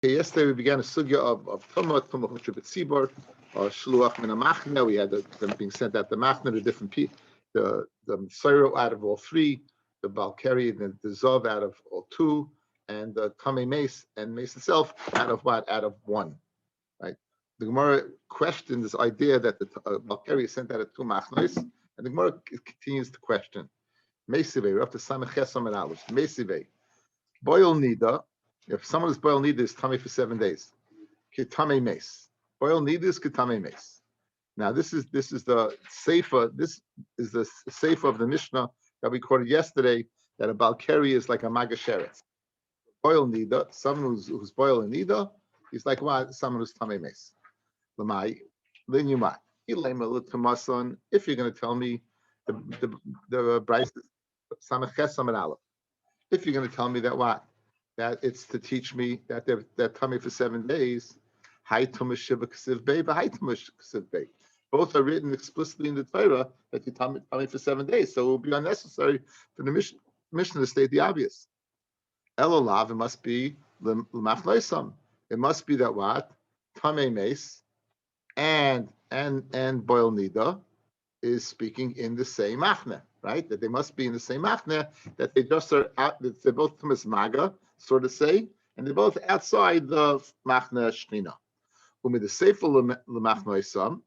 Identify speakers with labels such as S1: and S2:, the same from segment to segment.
S1: Okay, yesterday we began a sugya of Tumah Hushab Tzibor, or Shluach Min HaMachne. We had them being sent out the Machne, the different people, the Mtsairo out of all three, the Balkari, the Zov out of all two, and the Tamei Mace and Mace itself out of what? Out of one, right? The Gemara questioned this idea that the Balkari is sent out of two Machnes, and the Gemara continues to question. Mesive, we're up to Samech Chesom and Aleph. Mesive, Boil Nida. If someone is boil nida, is tummy for 7 days. Kitame mace. Boil nida is kitame mace. Now this is the sefer. This is the sefer of the Mishnah that we quoted yesterday. That a balkari is like a magasheret. Boil nida. Someone who's boiling nida, he's like what? Someone who's tame mace. Lamai linyuma. If you're going to tell me the Bryce Samech Chesam and Aleph. If you're going to tell me that what? That it's to teach me that they're tummy for 7 days. Both are written explicitly in the Torah that you tummy for 7 days. So it will be unnecessary for the Mishnah to state the obvious. Elolav, it must be l'machloisam. It must be that what? Tamei mace and boil nida is speaking in the same machne, right? That they must be in the same machne, that they just are out, that they're both tumas maga, so to say, and they're both outside the machne shrina. Umi the sefer l'machnoisam,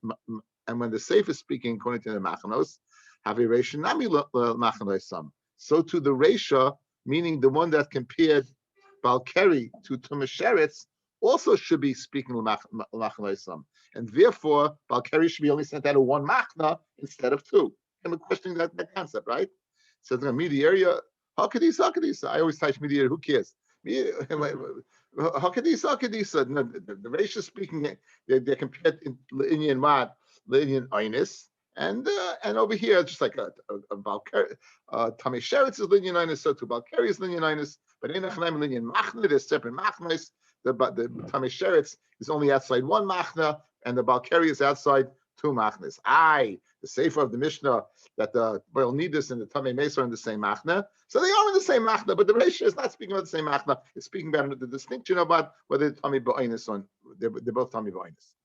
S1: and when the sefer is speaking according to the machnos, have a reisha nami l'machnoisam. So to the reisha, meaning the one that compared balkeri to tumas sheretz, also should be speaking l'machnoisam. And therefore, Balkari should be only sent out of one machna instead of two. And we're questioning that concept, right? So the area, Hakadisa. I always touch media, who cares? Hakadisa. No, the Reisha speaking, they're compared in Indian Mad, the Indian Inus, and over here, it's just like a Balkari, Tamei Sheretz is Linyan Inus, so to Balkari is Linyan Inus, but in Achnaim Linyan Machna, there's separate machnas. The Tamei Sheretz is only outside one machna, and the Balkari is outside two machnas. The sefer of the Mishnah that the Boil Nidus and the Tamei Mace are in the same machna. So they are in the same machna, but the Reisha is not speaking about the same machna. It's speaking about the distinction about whether they're Tamei Ba'inus or they're both Tamei Ba'inus.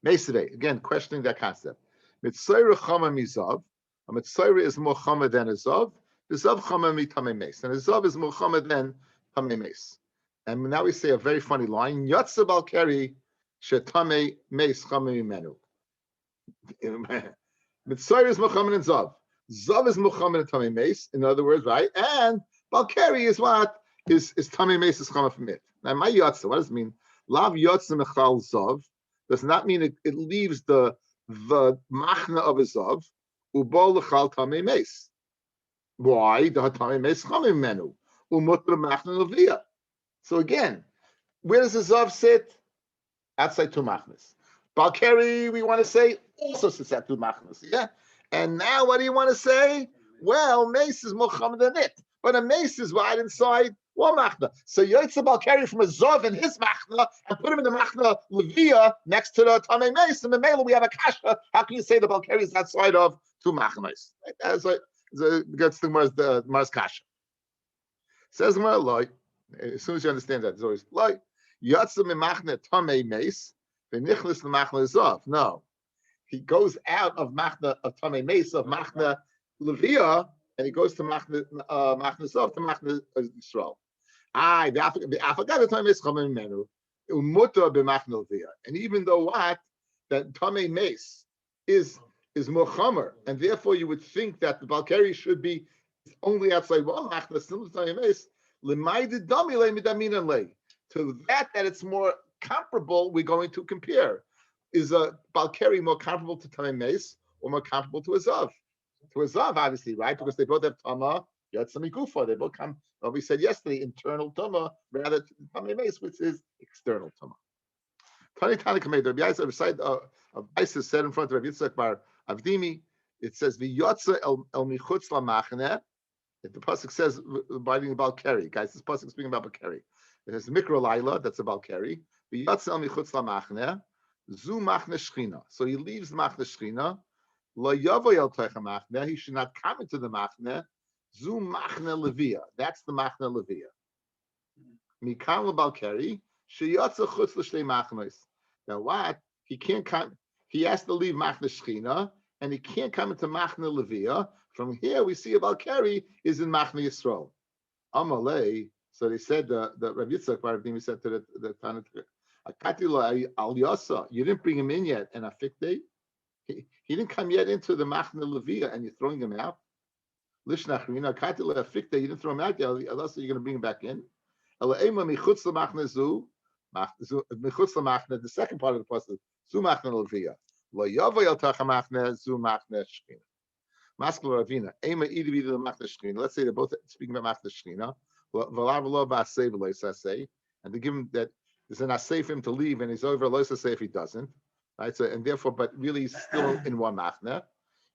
S1: Meisvei, again, questioning that concept. Mitzayra Chama Mizav. A Mitzayra is more Chama than a Zav. The Zav Chama mi Tamei Mace. And a Zav is more Chama than Tamei Mace. And now we say a very funny line. Yatsa Balkari Shetame Mace Chama Mimenu. Mitzayra is Muhammad and Zav. Zav is Muhammad and Tamei Mace. In other words, right? And Balkari is what? Is Tamei Mace is Chama from it. Now, my Yatsa, what does it mean? Lav Yatsa Mechal Zav does not mean it leaves the machna of a Zav. Ubol Lechal Tamei Mace. Why? The Tamei Mace Chama Mimenu. Umutra Machna Levia. So again, where does the Zav sit? Outside two machnas. Balkari, we want to say, also sits at two machnas. Yeah. And now what do you want to say? Well, mace is Muhammad than it. But a mace is right inside one machna. So you take the Balkari from a Zav in his machna and put him in the machna Levia next to the Tamei Mace. And the Mela, we have a kasha. How can you say the Balkari is outside of two machnas? Right? That's like, gets the Mars kasha. Says the Mara, as soon as you understand that, it's always like Yatsa Mimachne Tamei Mace, Venichlis Machna Zav. No, he goes out of Machna of Tamei Mace of Machna Levia, and he goes to Machna Zav to Machna Yisrael. The Afagad Tamei Mace Chamim Menu Umuta b'Machna Levia. And even though what that Tamei Mace is Muhammad, and therefore you would think that the Balkari should be only outside one Machna, similar to Tamei Mace. To that it's more comparable, we're going to compare. Is a Balkari more comparable to Tamei Mace or more comparable to a Zav? To a Zav, obviously, right? Because they both have Tama, Yatsami Gufa. They both come, well, we said yesterday, internal Tama rather than Tamei Mace, which is external Tama. Tani Kamed, Rabbi Yisrael, side of Isis said in front of Rabbi Yitzchak Bar Avdimi, it says, V'yotza el michutz lamachne. If the pasuk says biting about Balkari, guys, this pasuk is speaking about Balkari. It has Mikra Laila, that's a Balkari. V'yatzel michutz lamachne, zu machne shchina. So he leaves machne shchina. Lo yavo yel klecha machne. He should not come into the machne. Zu machne levia. That's the machne levia. Mikam Balkari, Sheyatza Chutz L'Shnei Machnos. Now what? He can't come, he has to leave Machna Shechina, and he can't come into Machna Levia. From here, we see about Balkari is in Machna Yisrael. Amalei, so they said the Rabbi Yitzchak, we said to the Tanit, Akatila Al Yasa, you didn't bring him in yet, and Afikte, he didn't come yet into the Machna Levia, and you're throwing him out. Lishnachrina, Akatila Afikte, you didn't throw him out yet, unless you're going to bring him back in. The second part of the pasuk, Zu Machna Levia. Lo Yavay Al Tachamachna, Zu Machna Shechina. Maskul Ravina, Ema Idi the Machna Shechina. Let's say they're both speaking about Machna Shechina. And to give him that there's an assay for him to leave, and he's over lois assay if he doesn't, right? So and therefore, but really he's still in one machna.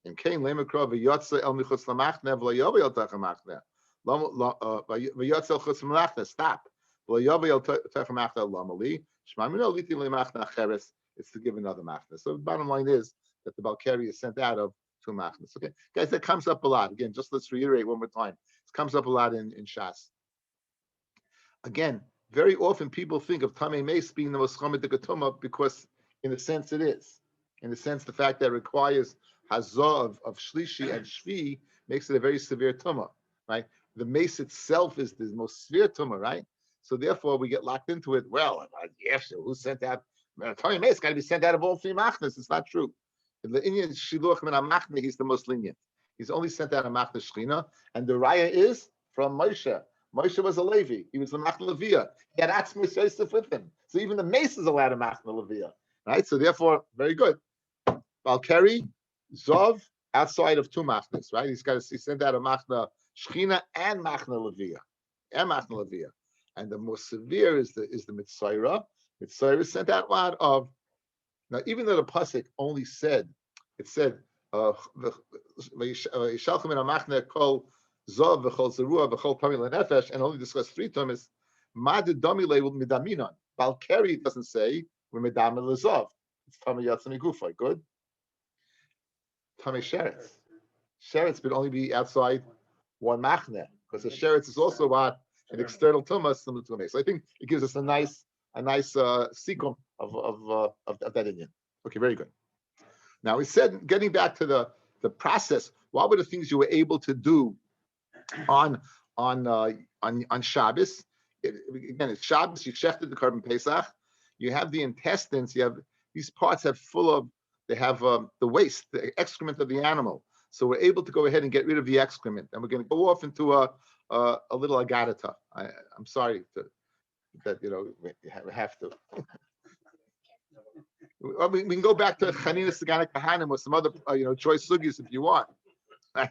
S1: And Cain lemakra v'yotze el michutz lamachna v'layavay el tachamachna v'yotze el chutz lamachna. Stop. V'layavay el tachamachna lamali shmamino liti lemachna cheres. It's to give another machna. So the bottom line is that the Balkari is sent out of two machnas. Okay, guys, that comes up a lot. Again, just let's reiterate one more time. It comes up a lot in Shas. Again, very often people think of Tamei Meis being the most chomet ketuma because, in a sense, it is. In a sense, the fact that it requires hazah of shlishi and shvi makes it a very severe tumah, right? The mace itself is the most severe tumah, right? So therefore, we get locked into it. Well, yes, who sent out? Tamei Meis got to be sent out of all three machnas. It's not true. The Indian shiluch min machna, he's the most lenient. He's only sent out a machna shchina, and the raya is from Moshe. Moshe was a Levi. He was the Machna Levia. He had Atzmus Yosef with him. So even the mace is allowed a Machna Levia. Right? So therefore, very good. Balkari, Zov, outside of two Machnas, right? He sent out a Machna Shechina and Machna Levia. And the most severe is the Mitzayra. Mitzayra is sent out one of, now even though the Pasuk only said, it said, Yishalchem in a Machna Kol Zov v'chol zerua v'chol tamil nefesh, and only discuss three times. Mad domile with midaminon. Balkari doesn't say we're midamil zov. It's tamil yatzami gufay. Good. Tamil sheretz. Sheretz would only be outside one machne because the sheretz is also what an external tumah similar to a mace. So I think it gives us a nice sequence of that Indian. Okay, very good. Now we said, getting back to the process. What were the things you were able to do on Shabbos? Again, it's Shabbos. You shechted the carbon Pesach. You have the intestines. You have these parts have they have the waste, the excrement of the animal. So we're able to go ahead and get rid of the excrement, and we're going to go off into a little agadata. I'm sorry that we have to. We can go back to Chanina Sagana Kahanim or some other choice sugis if you want. Right?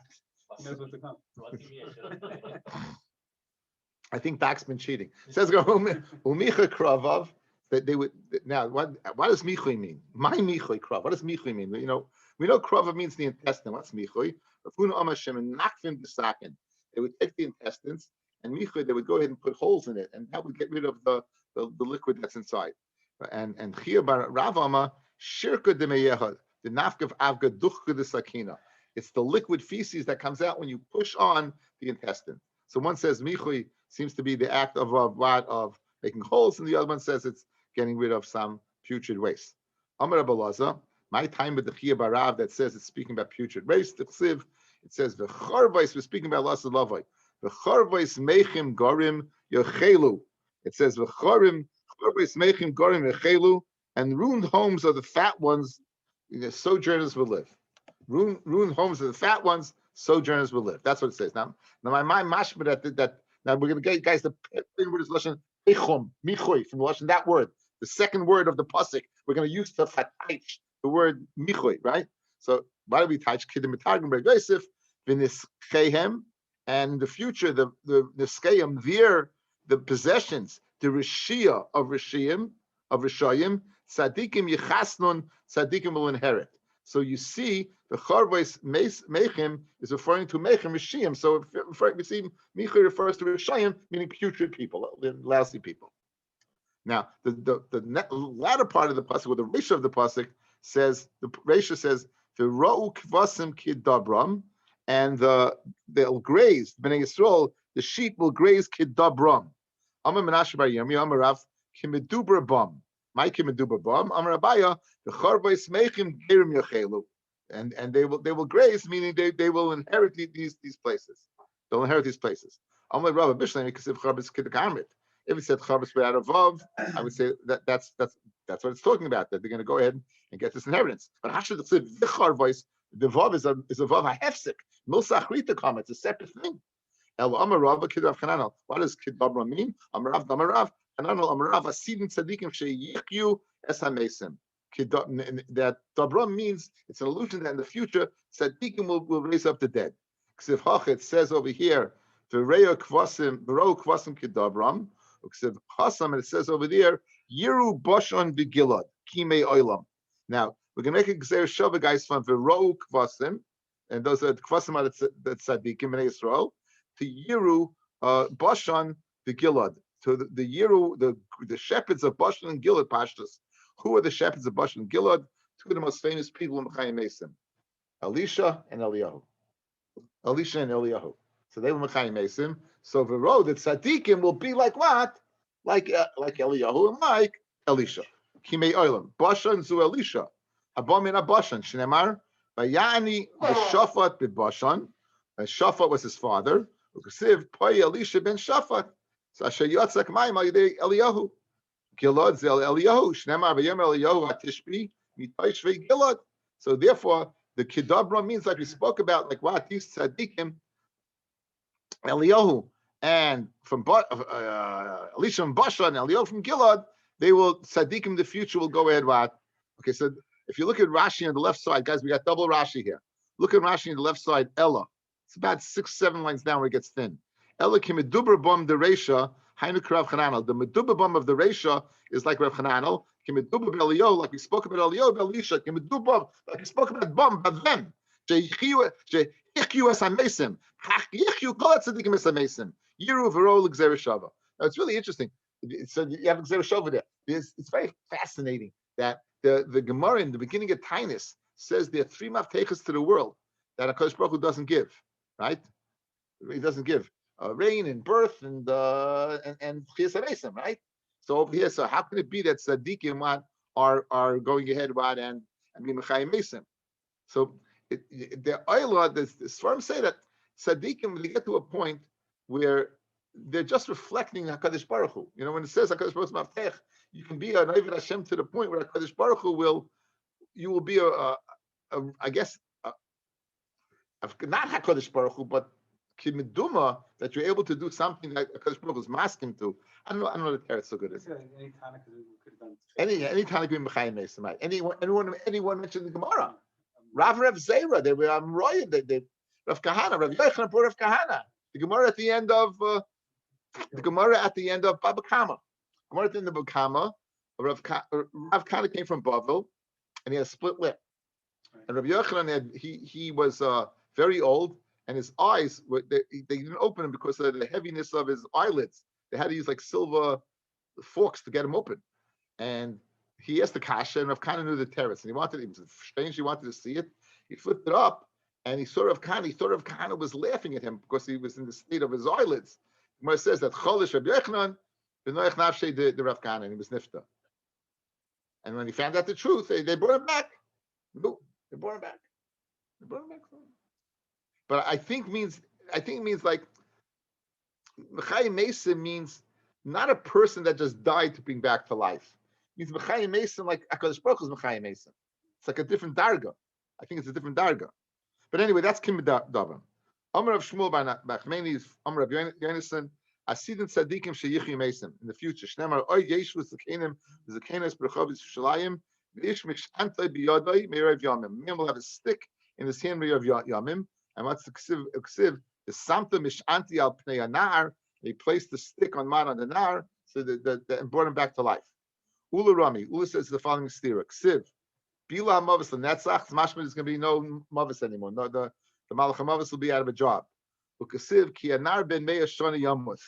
S1: I think Dak's been cheating. It says Umicha Kravav that they would now. What does Michui mean? My Michui Krav. What does Michui mean? We know Kravav means the intestine. What's Michui? They would take the intestines and Michui. They would go ahead and put holes in it, and that would get rid of the liquid that's inside. And here by Ravama Shirka de Meyehad, the Nafkav Avga Duchka de Sakina. It's the liquid feces that comes out when you push on the intestine. So one says Michui seems to be the act of making holes, and the other one says it's getting rid of some putrid waste. Amar Abalaza, my time with the Chia Barav that says it's speaking about putrid waste. The Chsiv, it says the Charvais, we're speaking about Lasa Lavai. The Charvais Mechim Gorim Yochelu. It says the Charvais Mechim Gorim Yochelu, and ruined homes are the fat ones. Sojourners will live. Ruined homes are the fat ones. Sojourners will live. That's what it says. Now my mind mashma that. Now we're going to get guys the word is lashon echom michui from the lashon, that word, the second word of the pasuk. We're going to use the fatach, the word michui, right? So why do we touch kidim mitagim Yosef v'nischehem, and in the future the nischeim, the possessions, the rishia of rishayim tzadikim yichasnun, tzadikim will inherit. So you see, the Charvais Mechim is referring to Mechim Rishayim. So we see Micha refers to Rishayim, meaning putrid people, lousy people. Now, the latter part of the pasuk, or the Reisha of the pasuk, says the Ra'u Kvasim Kidabram, and they'll graze Bnei Yisrael. The sheep will graze Kidabram. Amar Menashe bar Yirmi, Amar Rav, Kimeduber Bam. My Kimeduber Bam, Amar Abaya, the Charvais Mechim Gerim Yochelu. And they will graze, meaning they will inherit these places. They'll inherit these places. Amar Rav Bishlam, because if Charvais Kidkamit. If it said Charvais without a Vav, I would say that's what it's talking about, that they're going to go ahead and get this inheritance. But Hashad said the Charvais, the Vav is a Vav HaHefsik. Milsach Rita Kama, it's a separate thing. El Amar Rav Kidav Chananel. What does Kidabra mean? Amar Rav Damar Chananel Amar Rav Asidin Tzadikim Sheyichyu Es HaMesim. That Dabra means it's an illusion that in the future Tzadikim will raise up the dead. Ksiv Hach, it says over here, V'reo Kvasim Kidabram. Ksiv Chasam, and it says over there, Yiru Boshon V'Gilad Kimei Oilam. Now we're going to make a Gzeir Shava, guys, from V'reo Kvasim, and those are the Kvasim are the Tzadikim in Israel. To Yiru Bashan the Gilad, to the Yiru, the shepherds of Bashan and Gilad Pashtus. Who are the shepherds of Bashan and Gilad? Two of the most famous people in Mechayim Mesim, Elisha and Eliyahu. Elisha and Eliyahu. So they were Mechayim Mesim. So the road that Tzadikim will be like what? Like Eliyahu and like Elisha. Kimei Oilam. Bashan zu Elisha. Abomina Bashan. Shnemar. Vayani b'Shafat b'Bashan. And Shaphat was his father. Ukasiv Pay Elisha ben Shaphat. So Asher Yotzak Mayim al Yidei Eliyahu. Gilad zel Eliyahu. Shnemar v'yem Eliyahu atishbi mitay shvei Gilad. So therefore, the Kidabra means, like we spoke about, like what these tzaddikim, Eliyahu and from Elisha from Bashan and Eliyahu from Gilad, they will tzaddikim in the future will go ahead what? Okay, so if you look at Rashi on the left side, guys, we got double Rashi here. Look at Rashi on the left side, Ella. It's about 6-7 lines down where it gets thin. Ella kimeduber bom the Reisha, hainu Rav Chananel. The meduber bom of the Reisha is like Rav Chananel. Kimeduber Eliyahu, like we spoke about Eliyahu, Elisha. Kimeduber, like we spoke about bom, but them. Sheyichyu es hamesim. Yichyu kol tzadikim es hamesim. Yiru v'ro l'gzera shava. Now it's really interesting. So you have l'gzera shava there. It's very fascinating that the Gemara in the beginning of Tainus says there are 3 maftechas to the world that HaKadosh Baruch Hu doesn't give, right? He doesn't give rain and birth and chiyas hamesim, right? So over here, so how can it be that tzaddikim are going ahead and be mechayim mesim? So the oila, the Sfarim say that tzaddikim, they get to a point where they're just reflecting HaKadosh Baruch Hu. You know, when it says HaKadosh Baruch Hu maftech, you can be an Oived Hashem to the point where HaKadosh Baruch Hu you will be I guess, not HaKadosh Baruch Hu, but Kimiduma, that you're able to do something that HaKadosh Baruch Hu is masking to. I don't know the teretz so good is.
S2: Any Tanakh could have done.
S1: Any Tanakh could be Mechayim Mesim, right? Anyone mentioned the Gemara. Rav Zera, they were Amroyim, they Rav Kahana, Rav Yochanan brought Rav Kahana. The Gemara at the end of Baba Kama. Gemara at the end of Baba Kama, Rav Kahana came from Bavel, and he had a split lip. And Rabbi Yochanan he was very old, and his eyes they didn't open him because of the heaviness of his eyelids. They had to use like silver forks to get him open. And he asked the kasha, and Rav Kahana knew the terrace, and it was strange. He wanted to see it. He flipped it up, and he saw Rav Kahana. He thought Rav Kahana was laughing at him because he was in the state of his eyelids. Where it says that Cholish Rabbi Yochanan b'noich nafshei the Rav Kahana, and he was nifta. And when he found out the truth, they brought him back. No, they brought him back. But I think it means like Mechayim Mesim means not a person that just died to bring back to life. It means Mechayim Mesim like HaKadosh Baruch Hu is Mechayim Mesim. It's like a different darga. I think it's a different darga. But anyway, that's Kim Davam. Amar of Shmuel Bachmeni is Amar of Yonason. Asidin tzadikim sheyichyu mesim in the future. Shnemar oy yeshu zakenim zakenes berchavis shalayim v'ish mishantay biyadai meirav yamim. Man will have a stick in his hand meirav yamim. And what's the ksiv? The samta mishanti al pnei anar. He placed the stick on the nar, so and brought him back to life. Ula Rami. Ula says the following stira. Ksiv. Bila mavis lenetzach. Mashma is going to be no mavis anymore. No, the malach mavis will be out of a job. Ukasiv ki anar ben meya shana yamus.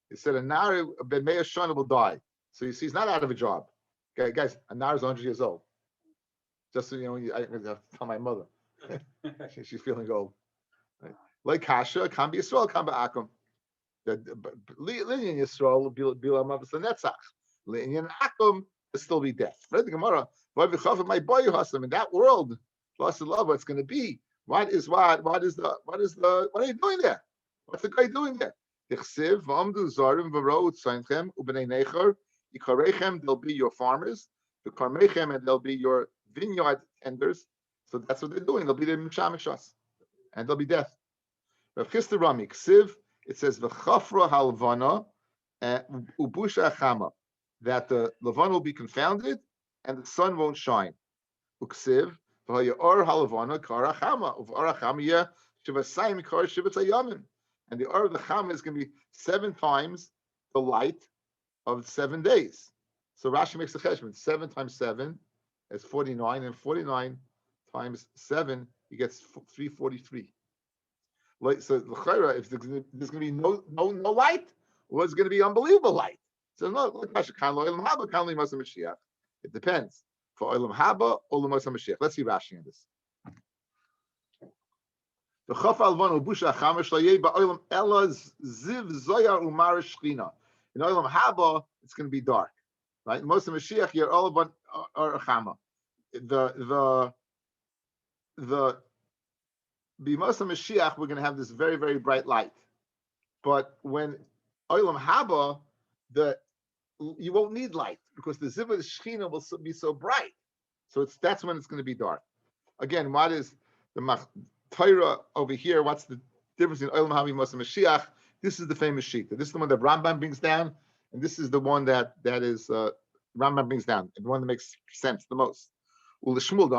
S1: He said anar ben meya shana will die. So you see, he's not out of a job. Okay, guys, anar is 100 years old. Just so you know, I have to tell my mother. She's feeling old. Right? Like kasha, can be Yisrael, can be akum. Linyan Yisrael Bila Mavas Netzach. Linyan Akum will still be death. Read the Gemara. My boy Hasam in that world, lost in love. What's going to be? What are you doing there? What's the guy doing there? They'll be your farmers, the karmechem, and they'll be your vineyard tenders. So that's what they're doing. They'll be the mishamishas, and they'll be death. Rav Chisda Rami Ksiv. It says v'chafra halvana ubusha chama, that the levana will be confounded and the sun won't shine. Uksiv v'hayor halvana kara chama uv'ara chama yeh shivasayim kara shivat hayamim, and the or of the chama is going to be 7 times the light of 7 days. So Rashi makes a cheshbon. 7 times 7 is 49, and 49 times 7 he gets 343. So if there's going to be no light, well, it's going to be unbelievable light. So no, it depends. For olam haba, olam mashiach. Let's see Rashi on this. The chaf alvan ubusha chamash layei ba'olam elas ziv zoyar umar shchina. In olam haba, it's going to be dark, right? Most of Mashiach, you're all about or chama. The B'Masa Mashiach, we're going to have this very, very bright light. But when Olam Haba, you won't need light because the Ziv of the Shechina will be so bright. So that's when it's going to be dark. Again, what is the Torah over here? What's the difference in Olam Haba and Masa Mashiach? This is the famous Shita. This is the one that Rambam brings down, and this is the one that Rambam brings down, and the one that makes sense the most. Shmuel's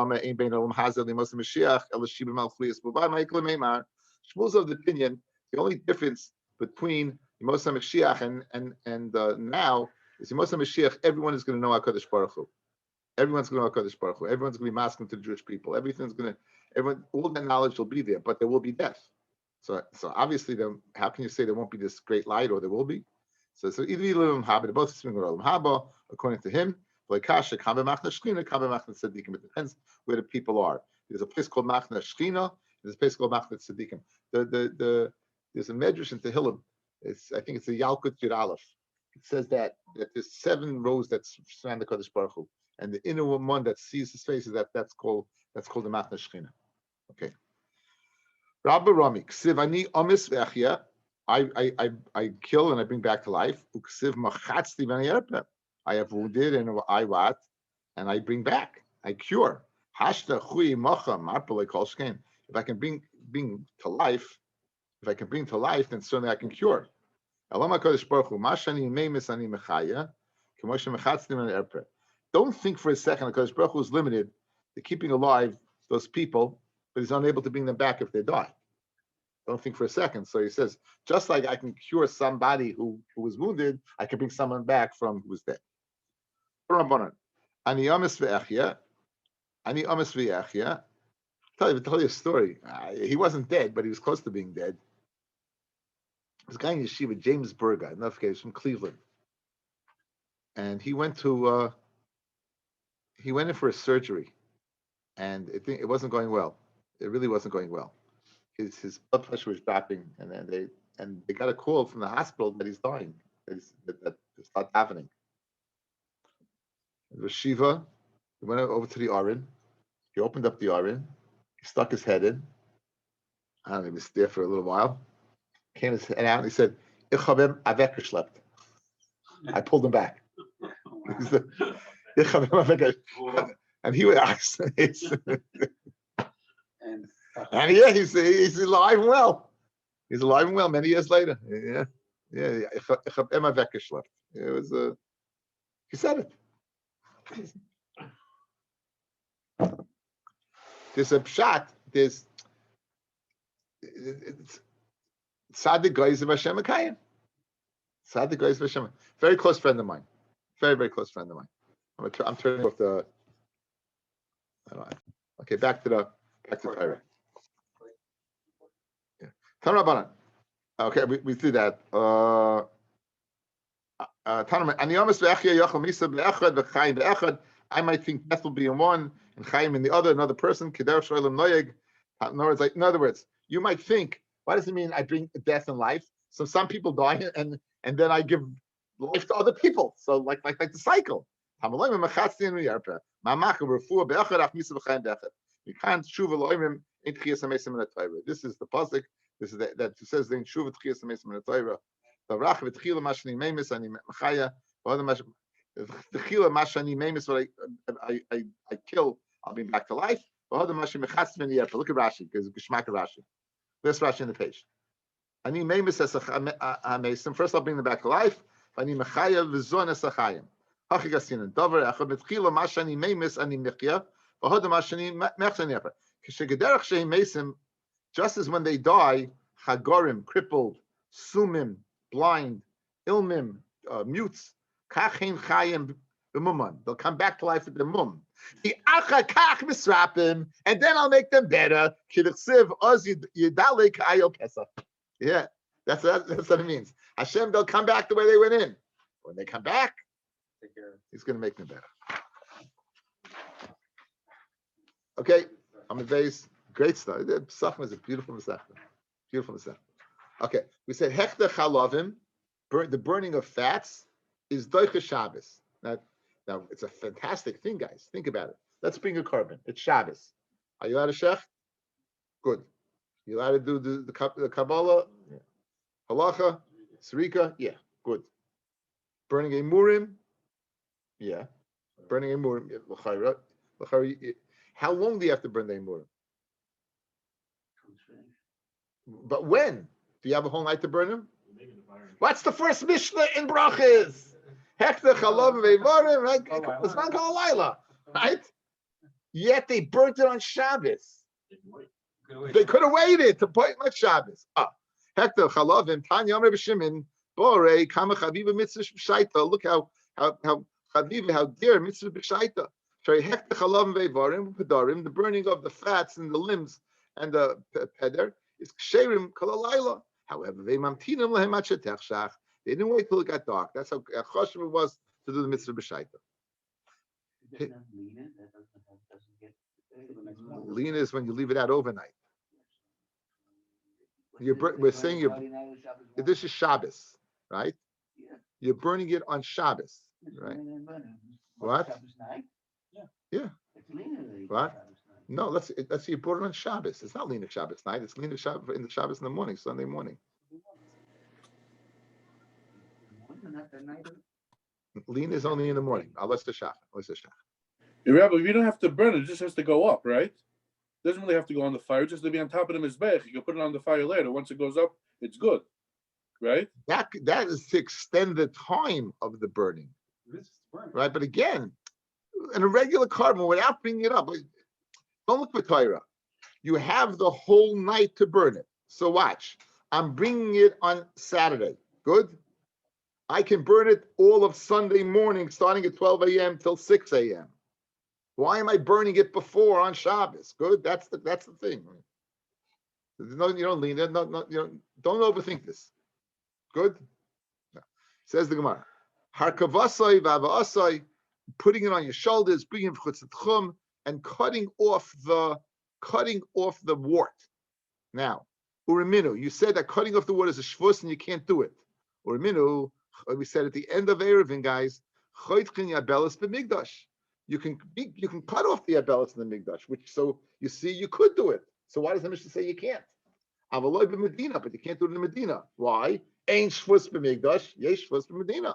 S1: of the opinion, the only difference between Moshe Mashiach and now is Moshe Mashiach, everyone is going to know HaKadosh Baruch Hu. Everyone's going to know HaKadosh Baruch Hu. Everyone's going to be masking to the Jewish people. All that knowledge will be there, but there will be death. So obviously, how can you say there won't be this great light, or there will be? So either you live in Haba, they're both speaking about Haba, according to him. It depends where the people are. There's a place called Machna Shchina. There's a place called Machna Tzadikim. There's a medrash in Tehillim. I think it's a Yalkut Yud Aleph. It says that there's 7 rows that surround the Kodesh Baruch Hu, and the inner one that sees his face is that's called the Machna Shchina. Okay. Rabbi Rami Ksiv ani omis ve'achya. I kill and I bring back to life. Uksiv machatzti v'nayerpeh. I have wounded and I what? And I bring back. I cure. Hashta chui mocha marpele kolshkein. If I can bring to life, then certainly I can cure. Don't think for a second that Kodesh Baruch Hu is limited to keeping alive those people, but he's unable to bring them back if they die. Don't think for a second. So he says, just like I can cure somebody who was wounded, I can bring someone back from who was dead. Ani amis ve'achya. Tell you a story. He wasn't dead, but he was close to being dead. This guy in yeshiva, James Berger, in from Cleveland, and he went in for a surgery, and it wasn't going well. It really wasn't going well. His blood pressure was dropping, and then they got a call from the hospital that he's dying. That it's not happening. It was Shiva. He went over to the Aron. He opened up the Aron. He stuck his head in. I don't know, he was there for a little while. Came his head out and he said, Ich hab ihm weggeschleppt. I pulled him back. He said, Ich hab ihm weggeschleppt. And he would ask. And yeah, he's alive and well. He's alive and well many years later. Yeah. Ich hab ihm weggeschleppt. It was he said it. There's a pshat. There's Tzaddik Goyz of Hashem Akayim. Tzaddik Goyz of Hashem. Very close friend of mine. Very, very close friend of mine. I'm turning off the. Okay, back to Torah. Yeah. Tanrabanan. Okay, we do that. I might think death will be in one and Chaim in the other, another person. In other words, you might think, what does it mean I bring death and life? So some people die, and then I give life to other people. So like the cycle. You can't shuv eloimim in tchias hamesim in the Torah. This is the pasuk. This is that says the shuv tchias hamesim in the Torah. The rach v'tchila mashani memis ani mechaya. The tchila mashani memis. What I kill, I'll be back to life. Look at Rashi, because Geshmak Rashi. This Rashi in the page. Ani memis as a first I'll bring them back to life. Ani mechaya v'zon as a chayim. Hachigasin davar echad betchila mashani memis ani mechya. V'hodam mashani mechsan yeper. K'shegederach sheim mesim, just as when they die, chagorim, crippled, sumim, blind, ilmim, mutes, kachin chayim b'muman. They'll come back to life with the mum. The acha kach misrapim, and then I'll make them better. K'dichsiv oz yidalei k'ayil pesach. Yeah, that's what it means. Hashem, they'll come back the way they went in. When they come back, He's going to make them better. Okay, I'm in base. Great stuff. The Pesachim is a beautiful Pesachim. Beautiful Pesachim. Okay, we said hechta chalavim, the burning of fats, is doicha Shabbos. Now, it's a fantastic thing, guys. Think about it. Let's bring a carbon. It's Shabbos. Are you allowed to shech? Good. You allowed to do the Kabbalah? Yeah. Halacha? Sarika? Yeah. Good. Burning a murim? Yeah. Burning a murim. How long do you have to burn the murim? But when? Do you have a whole night to burn them? What's the first Mishnah in Brachas? Hekta chalav ve'varim, right? It's not called Laila, right? Yet they burnt it on Shabbos. They could have waited to point my Shabbos. Hekta chalavim Tanya Amar B'Shimon Borei Kama Chaviva Mitzvah B'Shaita. Look how Chaviva, how dear Mitzvah B'Shaita. Hekta chalavim ve'varim Pedarim, the burning of the fats and the limbs and the peder is ksherim kol halayla. However, they mamtinim lehem ad shetechshach. They didn't wait till it got dark. That's how choshev it was to do the mitzvah b'shaita. Lean is when you leave it out overnight. We're saying this is Shabbos, right? You're burning it on Shabbos, right? What? Yeah. What? No, let's see. You brought it on Shabbos. It's not lean at Shabbos night. It's lean at Shabbos in the Shabbos in the morning, Sunday morning. Lean is only in the morning. Let's the shach.
S3: Rabbi, you don't have to burn it. It just has to go up, right? It doesn't really have to go on the fire. It just to be on top of the mizbech. You can put it on the fire later. Once it goes up, it's good, right?
S1: That is to extend the time of the burning, right? But again, in a regular carbon, without bringing it up, don't look for Torah. You have the whole night to burn it. So watch. I'm bringing it on Saturday. Good. I can burn it all of Sunday morning, starting at 12 a.m. till 6 a.m. Why am I burning it before on Shabbos? Good. That's the thing. No, you don't lean. No, don't overthink this. Good. No. Says the Gemara. Harkavasai v'avasai, putting it on your shoulders, bringing it chutz tchum, and cutting off the wart. Now, uriminu, you said that cutting off the wart is a shvus and you can't do it. Uriminu, we said at the end of Erevin, guys, choytchin yabelis b'migdash. You can cut off the yabelis in the migdash, which so you see you could do it. So why does the Mishnah say you can't? Avaloi b'Medina, but you can't do it in Medina. Why? Ain't shvus b'migdash, yesh shvus b'Medina.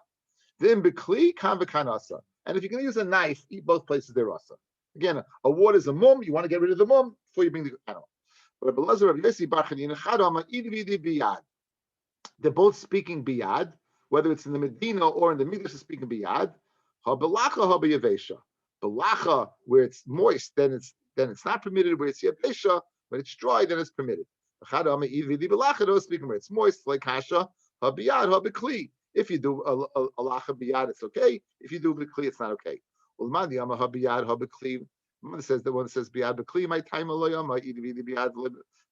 S1: Then b'kli kan v'kanasa. And if you're going to use a knife, eat both places they're rasa. Again, a wart is a mum. You want to get rid of the mum before you bring the animal. They're both speaking biyad, whether it's in the Medina or in the Midrash, is speaking biyad. Balacha, where it's moist, then it's not permitted. Where it's yavesha, when it's dry, then it's permitted. Speaking where it's moist, like kasha, habiyad, habikli. If you do a lacha biyad, it's okay. If you do bikli, it's not okay. One says the one says biyad bikli, my time biyad.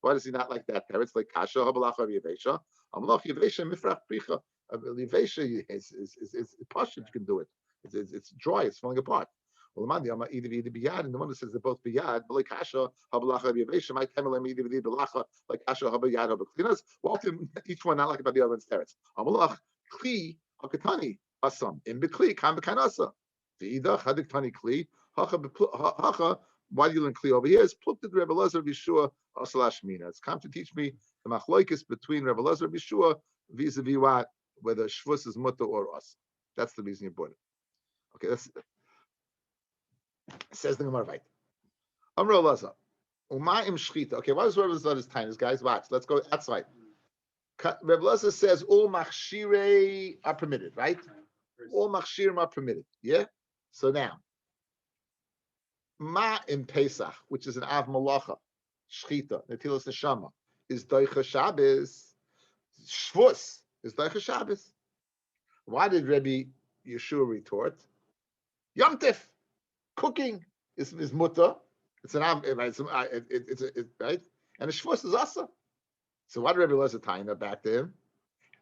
S1: Why does he not like that? It's like kasha habalacha yavesha. Amlach yavesha mifrach pricha. Yavesha is pashut. You can do it. It's dry. It's falling apart. And the one that says they're both biyad, like kasha, habalacha biyavesha, my temelem either belacha, like kasha, habayad, habaklinas. Well, each one not like about the other one's teretz. Amalach kli hakatani asam in bekli kam bekanasa. The ida chadiktani kli hacha. Why do you learn kli over here? It's plucked at Rebbe Elazar Bishua asalash mina. It's come to teach me the machloikis between Rebbe Elazar Bishua vis-a-vis what, whether shvus is mutter or us. That's the reason you bought it. Okay, that's says the Gemara right. Amr Elazar, umayim shchita. Okay, why does Rebbe Elazar's time? Guys, watch. Let's go outside. Rebbe Elazar says all machshirei are permitted, right? All machshirim are permitted. Yeah. So now, ma in Pesach, which is an av malacha, shchita, netilas neshama, is doicha Shabbos. Shvus is doicha Shabbos. Why did Rabbi Yeshua retort? Yom Tif, cooking is mutter. It's an av, it's right, and the shvus is asa. So what did Rabbi Elazar tying that back to him?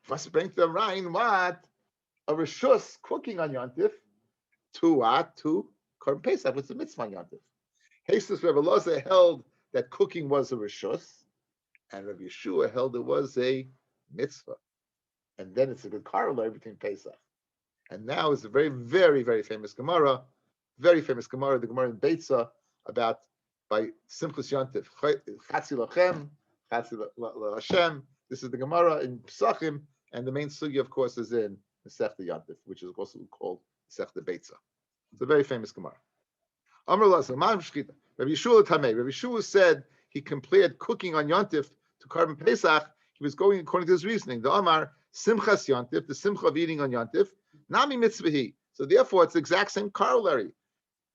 S1: First bring to the Rhine what a rishus cooking on Yom Tif to what to Korban Pesach, what's the mitzvah on Yom Tif? Hastus Rabbi Elazar held that cooking was a rishus, and Rabbi Yeshua held it was a mitzvah. And then it's a good corollary between Pesach. And now it's a very, very, very famous Gemara, the Gemara in Beitza, about by Simchus Yom Tif, Chatzi Lachem, Chatzi L'Hashem. This is the Gemara in Pesachim, and the main sugya, of course, is in Masechta Yom Tif, which is also called Masechta Beitza. It's a very famous Gemara. Amr Elazar, Ma'am Shchita. Rabbi Yeshua Tamei. Rabbi Yeshua said he compared cooking on Yom Tif to Korban Pesach. He was going according to his reasoning. The Amar Simchas Yom Tif, the simcha of eating on Yom Tif, Nami Mitzvahi. So therefore, it's the exact same corollary.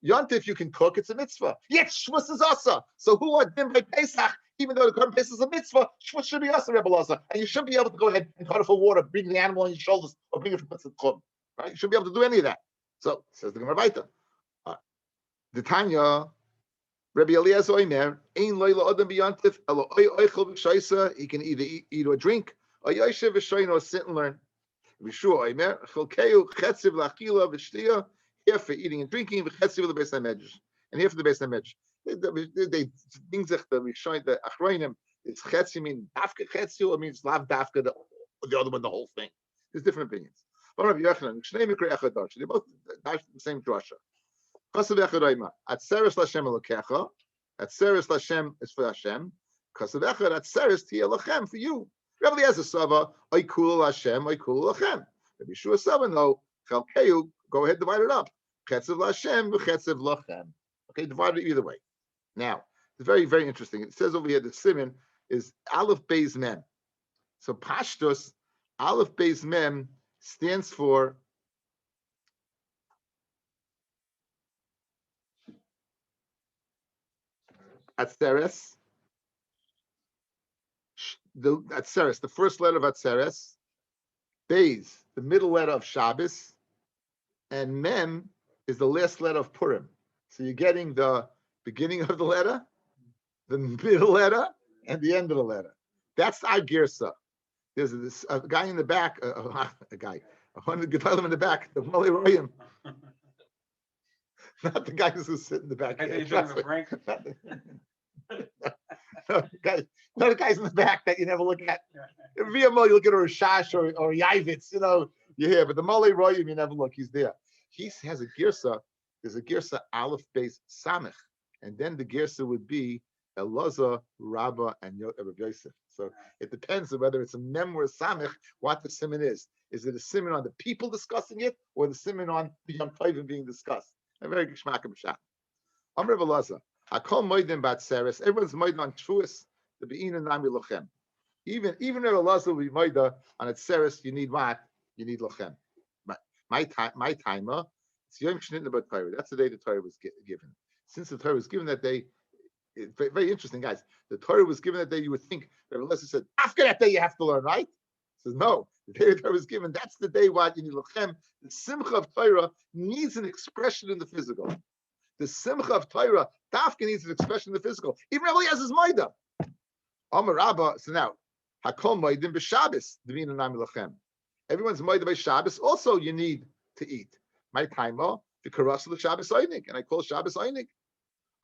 S1: Yom Tif you can cook; it's a mitzvah. Yet Shvus is asa. So who are them by Pesach? Even though the Korban Pesach is a mitzvah, Shvus should be asa, Rebbe Elazar, and you shouldn't be able to go ahead and cut it for water, bring the animal on your shoulders, or bring it from Mitzvah. Right? You shouldn't be able to do any of that. So says the Gemara Baita. The Tanya, Rabbi Eliezer Oimer, Ein Loila Adam B'Yantif, Elo Oichel V'Shaisa. He can either eat or drink, or Yoshev V'Shayin or sit and learn. V'Shua Oimer, Chelkeu Chetziv L'Achila V'Shtia. Here for eating and drinking, V'Chetziv L'Beis HaMedrash, and here for the Beis HaMedrash. They things that we showing the Achroinim. It's Chetzi mean Dafka Chetzi, or means Lav Dafka the other one, the whole thing. There's different opinions. But Rabbi Yochanan, Shnei Mikra Echad Darsha. They both dash the same drasha. Kasav Echad Oima. Atzeres Lashem Elokecha. Atzeres Lashem is for Hashem. Kasav Echad Atzeres Tia Lachem for you. Rabbi Eliezer Sava Oikul Hashem Oikul Lachem. Rabbi Yeshua Sava no Chelkeu. Go ahead, divide it up. Chetziv Lashem v'Chetziv Lachem. Okay, divide it either way. Now, it's very, very interesting. It says over here the siman is Aleph Beis Mem. So Pashtus, Aleph Beis Mem stands for Atzeres. The Atzeres, the first letter of Atzeres. Beis, the middle letter of Shabbos. And Mem is the last letter of Purim. So you're getting the beginning of the letter, the middle letter, and the end of the letter. That's our girsa. There's a guy in the back, one Gedalim in the back, the Malay Royim. Not the guys who sit in the back. No, the guys in the back that you never look at. Via Mo, you look at a Rashash or Yavitz, you hear, but the Malay Royim, you never look, he's there. He has a girsa. There's a girsa Aleph Beis Samech, and then the girsa would be Elazar, Rabbah, and Rabbi Yosef. So it depends on whether it's a mem or a samech, what the siman is. Is it a siman on the people discussing it, or the siman on the Yom Tovim being discussed? A very gishmak of shach. I'm Rabbi Elazar. I call moedim batzeres. Everyone's moedim on truas. The beina nami lochem. Even Rabbi Elazar will be moedim on atzeres. You need what? You need lochem. My timer. It's Yom Shnit Nebat Torah. That's the day the Torah was given. Since the Torah was given that day, it's very, very interesting, guys. The Torah was given that day. You would think Rabbi Elazar said, after that day you have to learn, right? He says, no. The day the Torah was given, that's the day what you need lochem. The simcha of Torah needs an expression in the physical. The simcha of Torah, Dafka needs an expression in the physical. Even Rabbi Eliezer Maida. Amar Rabba. So now, Hakol Maidim b'Shabbos Divina Nami lochem. Everyone's Maida by Shabbos. Also, you need to eat. My timer, V'karasa l'Shabbos Einik, and I call Shabbos Einik.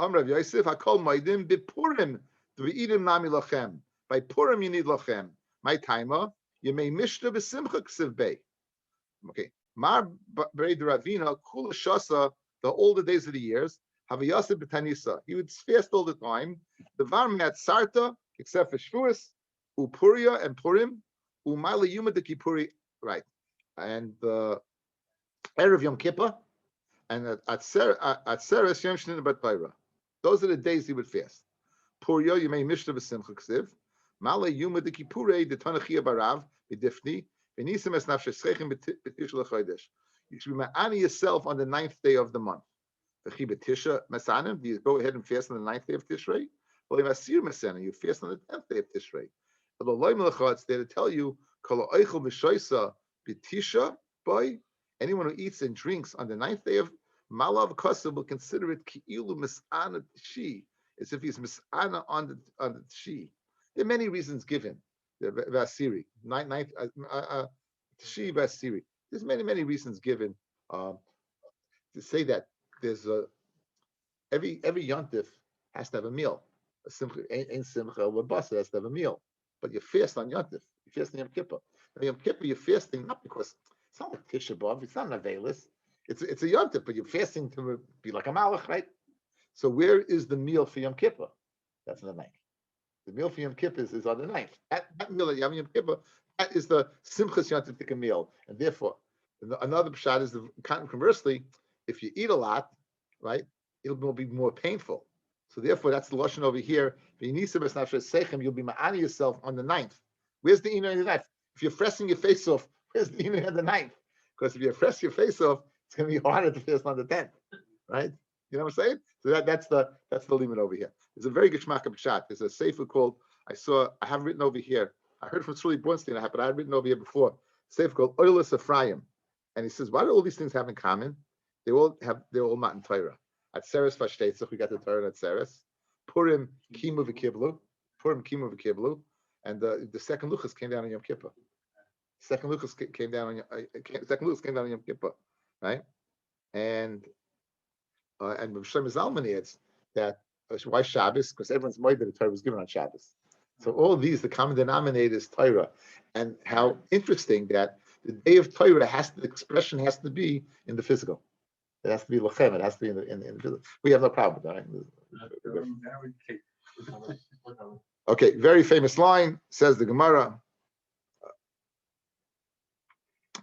S1: Rav Yosef, Hakol Moedim b'Purim d'v'idim nami lachem. By Purim you need lachem. My timer, you may mishta b'simcha ksiv bei. Okay. Mar Brei Ravina Kula Shasa, the older days of the years, Havayasa B'Tanisa. He would fast all the time. The Varmat Sarta, except for Shavuos, Upuria and Purim, Umala Yuma de Kippuri, right? And the Erev Yom Kippur, and at Atzeres Yom Shnin Bat Torah. Those are the days he would fast. Puria, you may Mishnah B'Simcha Ksiv. Mala Yuma de Kippure, the Tanachia Barav, B'Difni. You should be ma'ani yourself on the 9th day of the month. Do you go ahead and fast on the 9th day of Tishrei? Well, you fast on the 10th day of Tishrei. It's there to tell you, anyone who eats and drinks on the 9th day of Malav Kosa will consider it ki'ilu mis'ana Tishi, as if he's mis'ana on the Tishi. There are many reasons given. The Vasiri, ninth Tishi Vasiri. There's many reasons given to say that there's every yontif has to have a meal. A simcha in simcha labasa has to have a meal, but you fast on yontif. You fast on Yom Kippur. Now, Yom Kippur you're fasting not because it's not like Tisha B'av. It's not an avelis. It's a yontif, but you're fasting to be like a malach, right? So where is the meal for Yom Kippur? That's on the 9th. The meal for Yom Kippur is on the 9th. That meal at Yom Kippur, that is the Simchas Yontif meal. And therefore, another pshat is conversely, if you eat a lot, right, it'll be more painful. So therefore, that's the lashon over here. You'll be ma'ani yourself on the 9th. Where's the inu on the 9th? If you're freshing your face off, where's the inu on the 9th? Because if you fresh your face off, it's going to be harder to fast on the 10th, right? You know what I'm saying? So that's the limit over here. There's a very good shmaka pshat. There's a sefer called I have written over here. I heard from Shuli Bornstein, but I had written over here before. A sefer called Oilus Ephraim, and he says, why do all these things have in common? They're all Matan Torah. At Seres Vashtetzach, we got the Torah at Seres. Purim Kimu v'Kiblu, and the second Luchas came down on Yom Kippur. Second Luchas came down on Yom Kippur, right? And Shlomo Zalman adds that why Shabbos? Because everyone's moed that the Torah was given on Shabbos. So all these, the common denominator is Torah, and how interesting that the day of Torah the expression has to be in the physical. It has to be lochem. It has to be in the physical. We have no problem with that. Right? Okay, very famous line says the Gemara.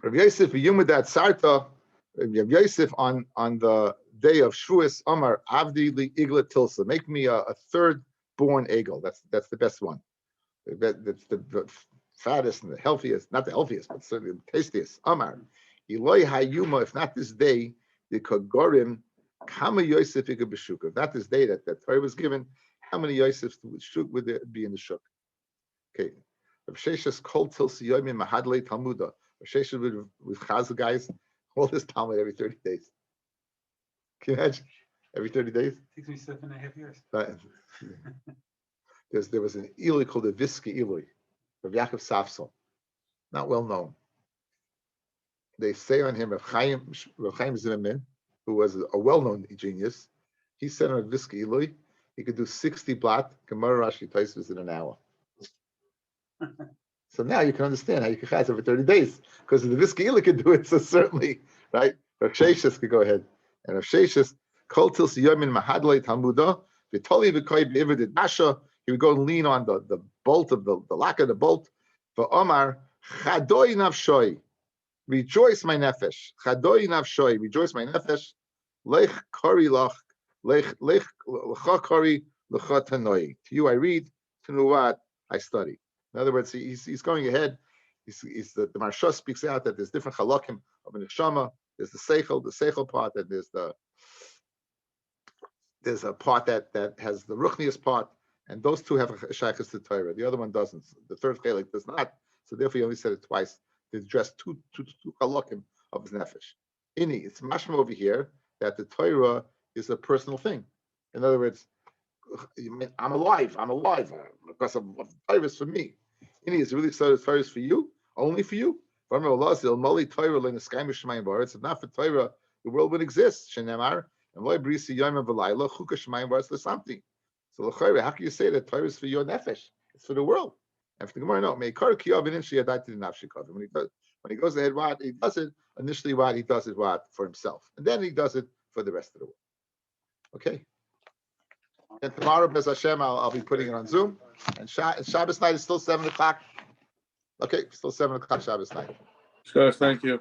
S1: Rabbi Yosef Yumudat Sarta. Rabbi Yosef on the day of Shavuos Amar Avdi li Igla Tilsa. Make me a third born eagle. That's the best one. That's the fattest and the healthiest. Not the healthiest, but certainly the tastiest. Amar Eloi Hayuma. If not this day, the Kagorim Kama Yosef Ika B'Shuk. If not this day that Torah was given, how many Yosefs would there be in the shuk? Okay. Rav Sheshes Kol Tilsa Yomi Mahadlei Talmuda. Rav Sheshes with Chazal guys. All this Talmud every 30 days. Can you imagine? Every 30 days?
S2: Takes me 7.5 years.
S1: There was an Eloi called the Viski Eloi, of Yaakov Safsel, not well known. They say on him, Rav Chaim Zimmerman, who was a well-known genius, he said on Viski Eloi, he could do 60 blot, Gemara Rashi Tosfos in an hour. So now you can understand how you can chaz every 30 days, because if the Viski Eloi could do it, so certainly, right? Rav Sheshes could go ahead. And Rav Sheshes, Kol Tilsi Yomin Mahadlei Talmuda, V'toli V'koi B'Ivid Dasha, he would go and lean on the bolt of the lock of the bolt. V'omar, Chadoi Nafshoi, rejoice my nefesh. Chadoi Nafshoi, rejoice my nefesh. Lech Kori Lach, Lech L'cha Kori L'cha Tanoi. To you I read, to Nuwat I study. In other words, he's going ahead. The Marsha speaks out that there's different halakim of an neshama. There's the seichel part, and there's a part that has the ruchnius part, and those two have a shaykhus to Torah. The other one doesn't. The third chelik does not. So therefore, he only said it twice to address two halakim of his nefesh. It's mashma over here that the Torah is a personal thing. In other words, I'm alive because of Torah is for me. Is really excited Torah is for you, only for you. If not for Torah, the world would exist. Shenemar and loy brisi yom v'layla chuka shemayim v'aretz l'samti. So l'chayre, how can you say that Torah is for your nefesh? It's for the world. And for the Gemara, no. Meikar kiyov initially adai to the nafshikov. When he goes ahead, what he does it initially, what he does it what for himself, and then he does it for the rest of the world. Okay. And tomorrow, Bez Hashem, I'll be putting it on Zoom. And Shabbos night is still 7 o'clock. Okay, still 7 o'clock Shabbos night.
S3: Sure, thank you.